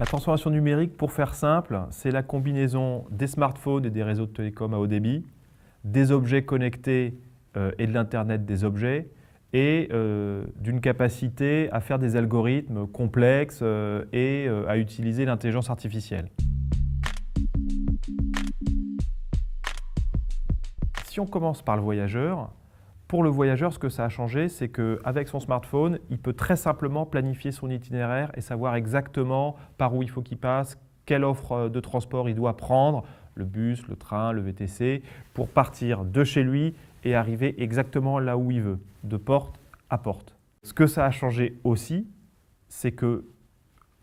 La transformation numérique, pour faire simple, c'est la combinaison des smartphones et des réseaux de télécom à haut débit, des objets connectés et de l'Internet des objets, et d'une capacité à faire des algorithmes complexes et à utiliser l'intelligence artificielle. Si on commence par le voyageur, pour le voyageur, ce que ça a changé, c'est qu'avec son smartphone, il peut très simplement planifier son itinéraire et savoir exactement par où il faut qu'il passe, quelle offre de transport il doit prendre, le bus, le train, le VTC, pour partir de chez lui et arriver exactement là où il veut, de porte à porte. Ce que ça a changé aussi, c'est que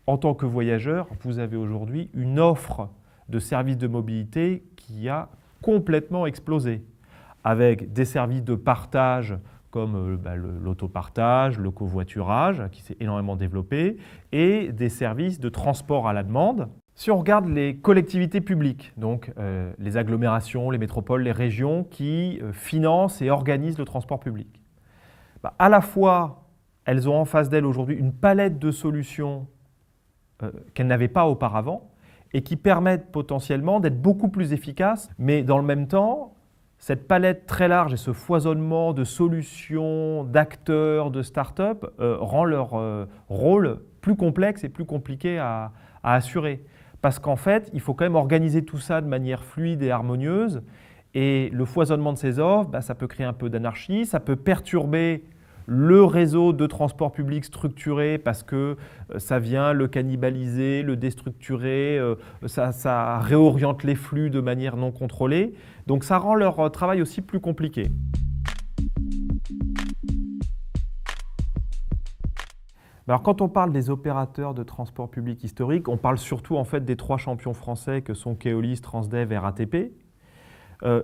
en tant que voyageur, vous avez aujourd'hui une offre de services de mobilité qui a complètement explosé, avec des services de partage comme l'autopartage, le covoiturage, qui s'est énormément développé, et des services de transport à la demande. Si on regarde les collectivités publiques, donc les agglomérations, les métropoles, les régions qui financent et organisent le transport public, à la fois, elles ont en face d'elles aujourd'hui une palette de solutions qu'elles n'avaient pas auparavant et qui permettent potentiellement d'être beaucoup plus efficaces, mais dans le même temps, cette palette très large et ce foisonnement de solutions, d'acteurs, de start-up rend leur rôle plus complexe et plus compliqué à assurer. Parce qu'en fait, il faut quand même organiser tout ça de manière fluide et harmonieuse. Et le foisonnement de ces offres, ça peut créer un peu d'anarchie, ça peut perturber le réseau de transport public structuré parce que ça vient le cannibaliser, le déstructurer, ça réoriente les flux de manière non contrôlée. Donc ça rend leur travail aussi plus compliqué. Alors quand on parle des opérateurs de transport public historiques, on parle surtout en fait des trois champions français que sont Keolis, Transdev et RATP.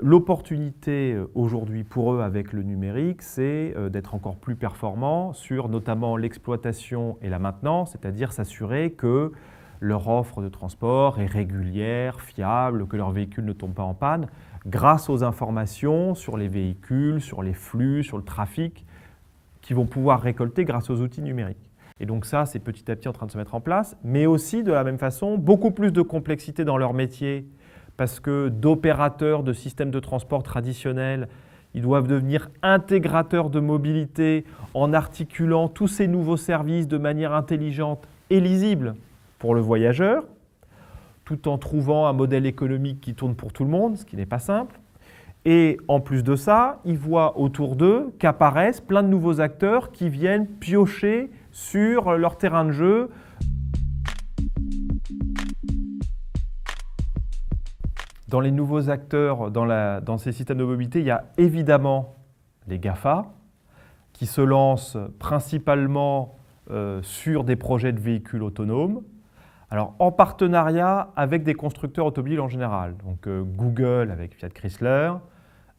L'opportunité aujourd'hui pour eux avec le numérique, c'est d'être encore plus performants sur notamment l'exploitation et la maintenance, c'est-à-dire s'assurer que leur offre de transport est régulière, fiable, que leurs véhicules ne tombent pas en panne, grâce aux informations sur les véhicules, sur les flux, sur le trafic, qu'ils vont pouvoir récolter grâce aux outils numériques. Et donc ça, c'est petit à petit en train de se mettre en place, mais aussi de la même façon, beaucoup plus de complexité dans leur métier, parce que d'opérateurs de systèmes de transport traditionnels, ils doivent devenir intégrateurs de mobilité en articulant tous ces nouveaux services de manière intelligente et lisible pour le voyageur, tout en trouvant un modèle économique qui tourne pour tout le monde, ce qui n'est pas simple. Et en plus de ça, ils voient autour d'eux qu'apparaissent plein de nouveaux acteurs qui viennent piocher sur leur terrain de jeu. Dans les nouveaux acteurs, dans ces systèmes de mobilité, il y a évidemment les GAFA qui se lancent principalement sur des projets de véhicules autonomes, alors en partenariat avec des constructeurs automobiles en général. Donc Google avec Fiat Chrysler,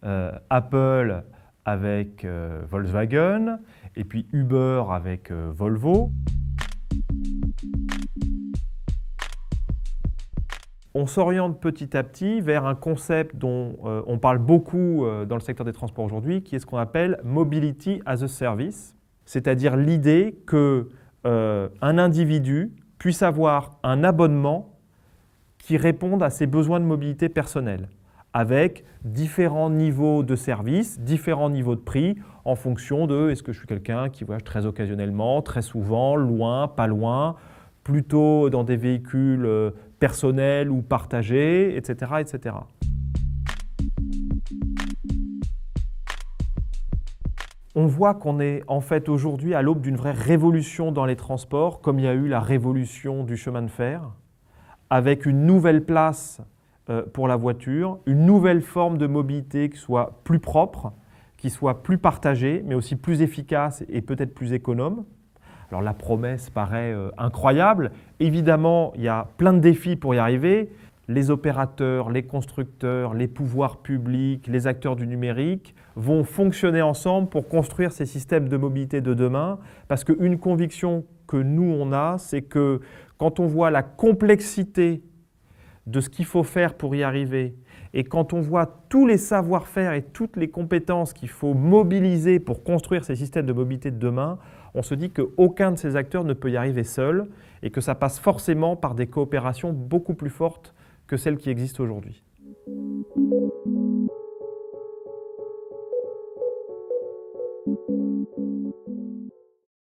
Apple avec Volkswagen, et puis Uber avec Volvo. On s'oriente petit à petit vers un concept dont on parle beaucoup dans le secteur des transports aujourd'hui, qui est ce qu'on appelle Mobility as a Service, c'est-à-dire l'idée qu'un individu puisse avoir un abonnement qui réponde à ses besoins de mobilité personnelle, avec différents niveaux de services, différents niveaux de prix, en fonction de est-ce que je suis quelqu'un qui voyage très occasionnellement, très souvent, loin, pas loin, plutôt dans des véhicules personnels ou partagés, etc., etc. On voit qu'on est en fait aujourd'hui à l'aube d'une vraie révolution dans les transports, comme il y a eu la révolution du chemin de fer, avec une nouvelle place pour la voiture, une nouvelle forme de mobilité qui soit plus propre, qui soit plus partagée, mais aussi plus efficace et peut-être plus économe. Alors la promesse paraît incroyable. Évidemment, il y a plein de défis pour y arriver. Les opérateurs, les constructeurs, les pouvoirs publics, les acteurs du numérique vont fonctionner ensemble pour construire ces systèmes de mobilité de demain. Parce qu'une conviction que nous, on a, c'est que quand on voit la complexité de ce qu'il faut faire pour y arriver Et quand on voit tous les savoir-faire et toutes les compétences qu'il faut mobiliser pour construire ces systèmes de mobilité de demain, on se dit qu'aucun de ces acteurs ne peut y arriver seul et que ça passe forcément par des coopérations beaucoup plus fortes que celles qui existent aujourd'hui.